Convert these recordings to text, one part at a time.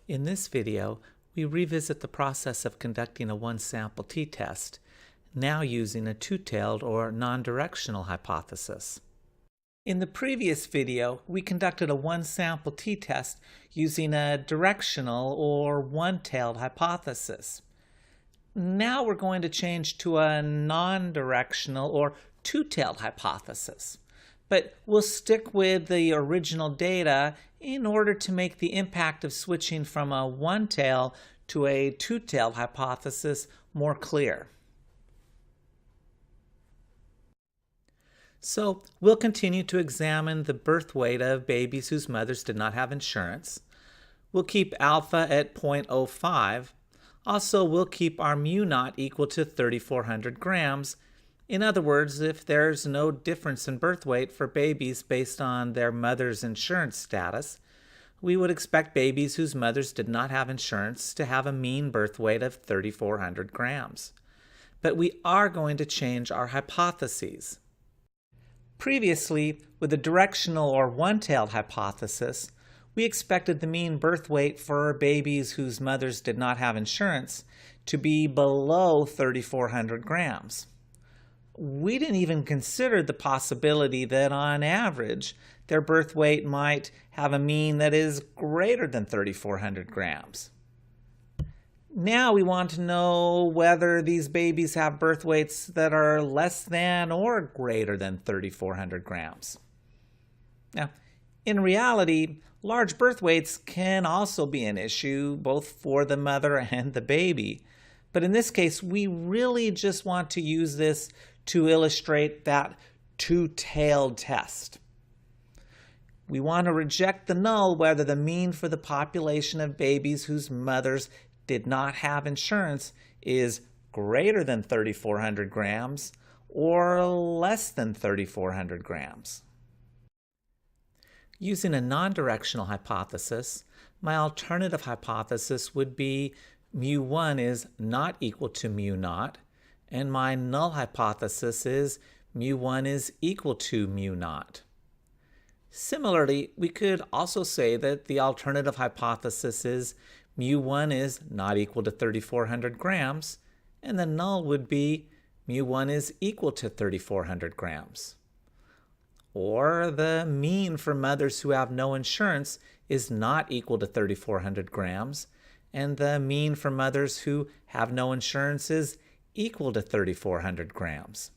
In this video, we revisit the process of conducting a one-sample t-test, now using a two-tailed or non-directional hypothesis. In the previous video, we conducted a one-sample t-test using a directional or one-tailed hypothesis. Now we're going to change to a non-directional or two-tailed hypothesis. But we'll stick with the original data in order to make the impact of switching from a one-tail to a two-tailed hypothesis more clear. So we'll continue to examine the birth weight of babies whose mothers did not have insurance. We'll keep alpha at 0.05. Also, we'll keep our mu naught equal to 3,400 grams. In other words, if there's no difference in birth weight for babies based on their mother's insurance status, we would expect babies whose mothers did not have insurance to have a mean birth weight of 3,400 grams. But we are going to change our hypotheses. Previously, with the directional or one-tailed hypothesis, we expected the mean birth weight for babies whose mothers did not have insurance to be below 3,400 grams. We didn't even consider the possibility that on average their birth weight might have a mean that is greater than 3,400 grams. Now we want to know whether these babies have birth weights that are less than or greater than 3,400 grams. Now, in reality, large birth weights can also be an issue both for the mother and the baby. But in this case, we really just want to use this to illustrate that two-tailed test. We want to reject the null whether the mean for the population of babies whose mothers did not have insurance is greater than 3,400 grams or less than 3,400 grams. Using a non-directional hypothesis, my alternative hypothesis would be mu1 is not equal to mu naught, and my null hypothesis is mu1 is equal to mu naught. Similarly, we could also say that the alternative hypothesis is mu1 is not equal to 3,400 grams, and the null would be mu1 is equal to 3,400 grams. Or the mean for mothers who have no insurance is not equal to 3,400 grams, and the mean for mothers who have no insurance is equal to 3,400 grams.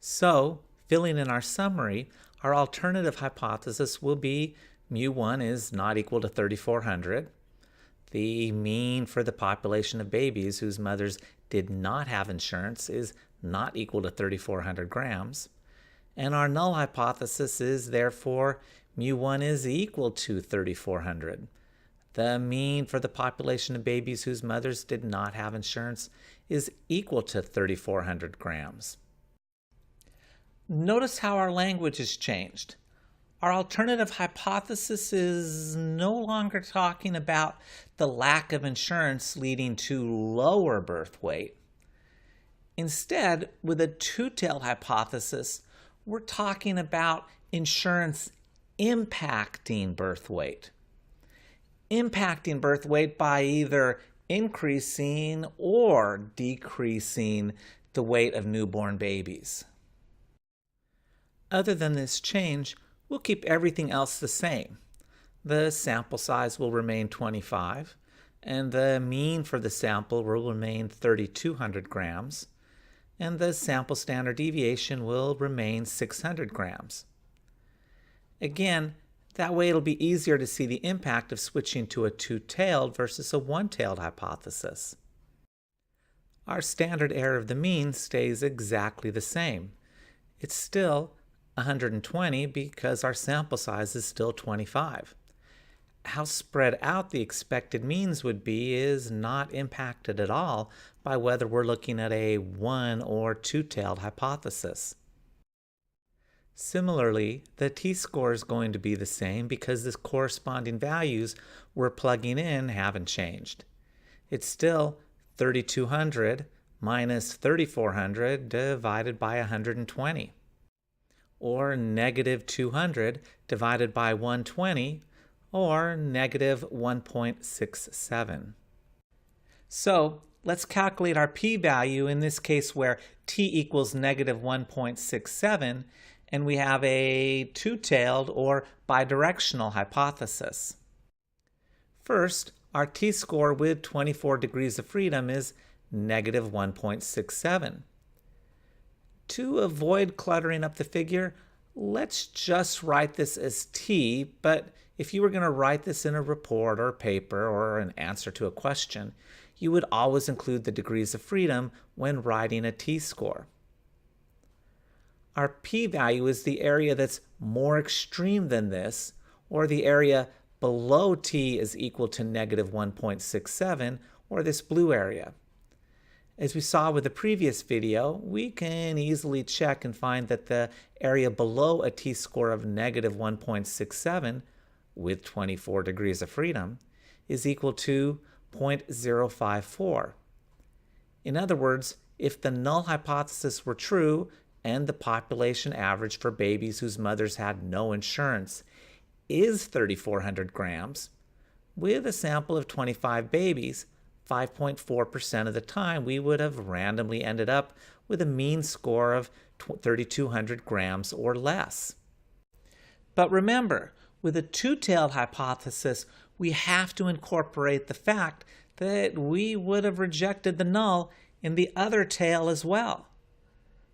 So, filling in our summary, our alternative hypothesis will be mu1 is not equal to 3,400. The mean for the population of babies whose mothers did not have insurance is not equal to 3,400 grams. And our null hypothesis is therefore mu1 is equal to 3,400. The mean for the population of babies whose mothers did not have insurance is equal to 3,400 grams. Notice how our language has changed. Our alternative hypothesis is no longer talking about the lack of insurance leading to lower birth weight. Instead, with a two-tailed hypothesis, we're talking about insurance impacting birth weight. Impacting birth weight by either increasing or decreasing the weight of newborn babies. Other than this change, we'll keep everything else the same. The sample size will remain 25, and the mean for the sample will remain 3,200 grams, and the sample standard deviation will remain 600 grams. Again, that way it'll be easier to see the impact of switching to a two-tailed versus a one-tailed hypothesis. Our standard error of the mean stays exactly the same. It's still 120 because our sample size is still 25. How spread out the expected means would be is not impacted at all by whether we're looking at a one- or two-tailed hypothesis. Similarly, the t-score is going to be the same because the corresponding values we're plugging in haven't changed. It's still 3,200 minus 3,400 divided by 120. Or negative 200 divided by 120, or negative 1.67. So let's calculate our p-value in this case where t equals negative 1.67 and we have a two-tailed or bidirectional hypothesis. First, our t-score with 24 degrees of freedom is negative 1.67. To avoid cluttering up the figure, let's just write this as t, but if you were going to write this in a report or paper or an answer to a question, you would always include the degrees of freedom when writing a t-score. Our p-value is the area that's more extreme than this, or the area below t is equal to negative 1.67, or this blue area. As we saw with the previous video, we can easily check and find that the area below a t-score of negative 1.67 with 24 degrees of freedom is equal to 0.054. In other words, if the null hypothesis were true and the population average for babies whose mothers had no insurance is 3,400 grams, with a sample of 25 babies, 5.4% of the time we would have randomly ended up with a mean score of 3,200 grams or less. But remember, with a two-tailed hypothesis, we have to incorporate the fact that we would have rejected the null in the other tail as well.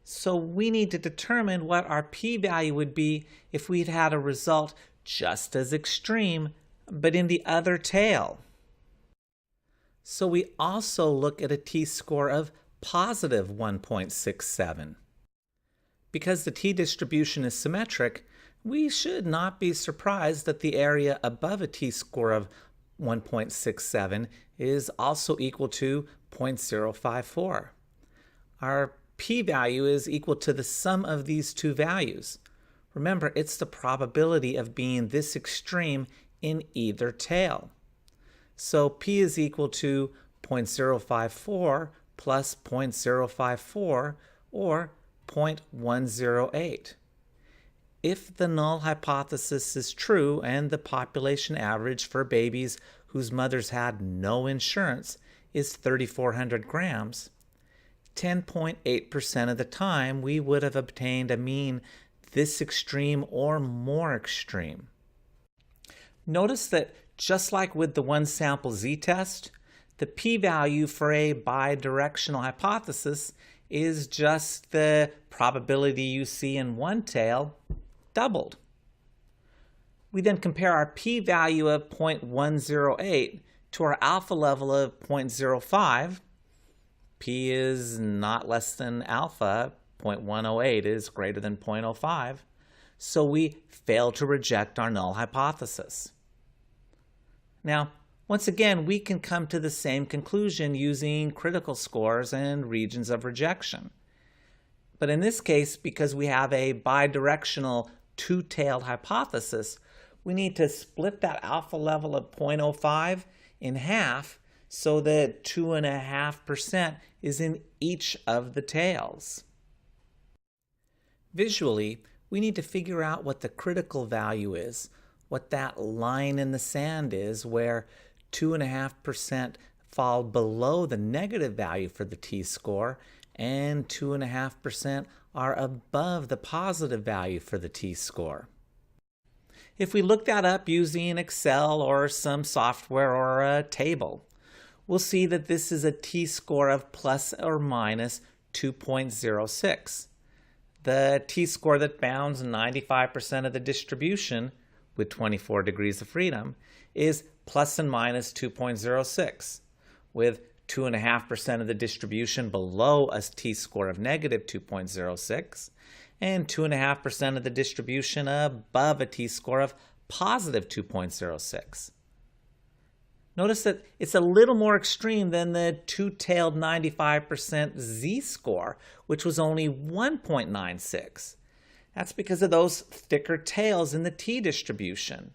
So we need to determine what our p-value would be if we'd had a result just as extreme, but in the other tail. So we also look at a t-score of positive 1.67. Because the t-distribution is symmetric, we should not be surprised that the area above a t-score of 1.67 is also equal to 0.054. Our p-value is equal to the sum of these two values. Remember, it's the probability of being this extreme in either tail. So p is equal to 0.054 plus 0.054, or 0.108. If the null hypothesis is true and the population average for babies whose mothers had no insurance is 3,400 grams, 10.8% of the time we would have obtained a mean this extreme or more extreme. Notice that just like with the one sample z-test, the p-value for a bidirectional hypothesis is just the probability you see in one tail doubled. We then compare our p-value of 0.108 to our alpha level of 0.05. P is not less than alpha, 0.108 is greater than 0.05, so we fail to reject our null hypothesis. Now, once again, we can come to the same conclusion using critical scores and regions of rejection. But in this case, because we have a bidirectional two-tailed hypothesis, we need to split that alpha level of 0.05 in half so that 2.5% is in each of the tails. Visually, we need to figure out what the critical value is, what that line in the sand is where 2.5% fall below the negative value for the t-score and 2.5% are above the positive value for the t-score. If we look that up using Excel or some software or a table, we'll see that this is a t-score of plus or minus 2.06. The t-score that bounds 95% of the distribution with 24 degrees of freedom is plus and minus 2.06, with 2.5% of the distribution below a t-score of negative 2.06, and 2.5% of the distribution above a t-score of positive 2.06. Notice that it's a little more extreme than the two-tailed 95% z-score, which was only 1.96. That's because of those thicker tails in the t-distribution.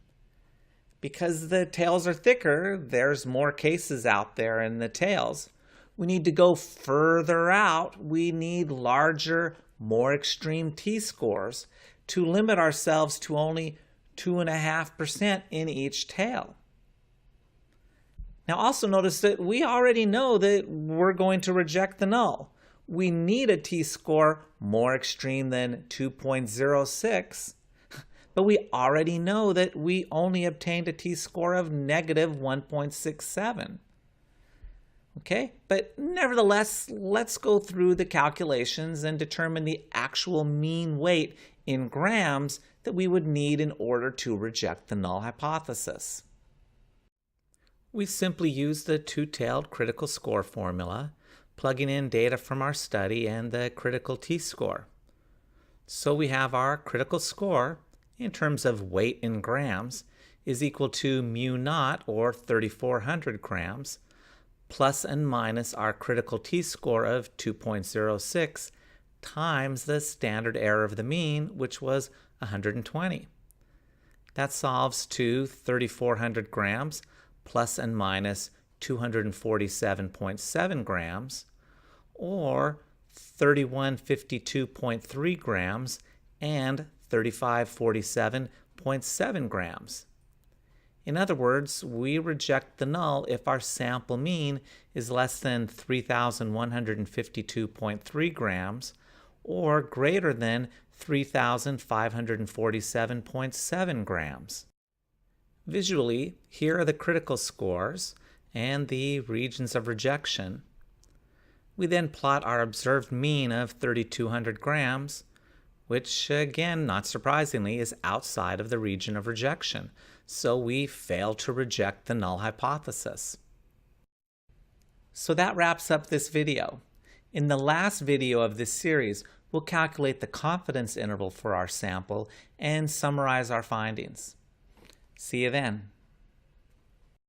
Because the tails are thicker, there's more cases out there in the tails. We need to go further out. We need larger, more extreme t-scores to limit ourselves to only 2.5% in each tail. Now also notice that we already know that we're going to reject the null. We need a t-score more extreme than 2.06, but we already know that we only obtained a t-score of negative 1.67. Okay, but nevertheless, let's go through the calculations and determine the actual mean weight in grams that we would need in order to reject the null hypothesis. We simply use the two-tailed critical score formula, plugging in data from our study and the critical t-score. So we have our critical score, in terms of weight in grams, is equal to mu naught, or 3,400 grams, plus and minus our critical t-score of 2.06 times the standard error of the mean, which was 120. That solves to 3,400 grams plus and minus 247.7 grams, or 3152.3 grams and 3547.7 grams. In other words, we reject the null if our sample mean is less than 3,152.3 grams or greater than 3,547.7 grams. Visually, here are the critical scores and the regions of rejection. We then plot our observed mean of 3,200 grams, which, again, not surprisingly, is outside of the region of rejection, so we fail to reject the null hypothesis. So that wraps up this video. In the last video of this series, we'll calculate the confidence interval for our sample and summarize our findings. See you then.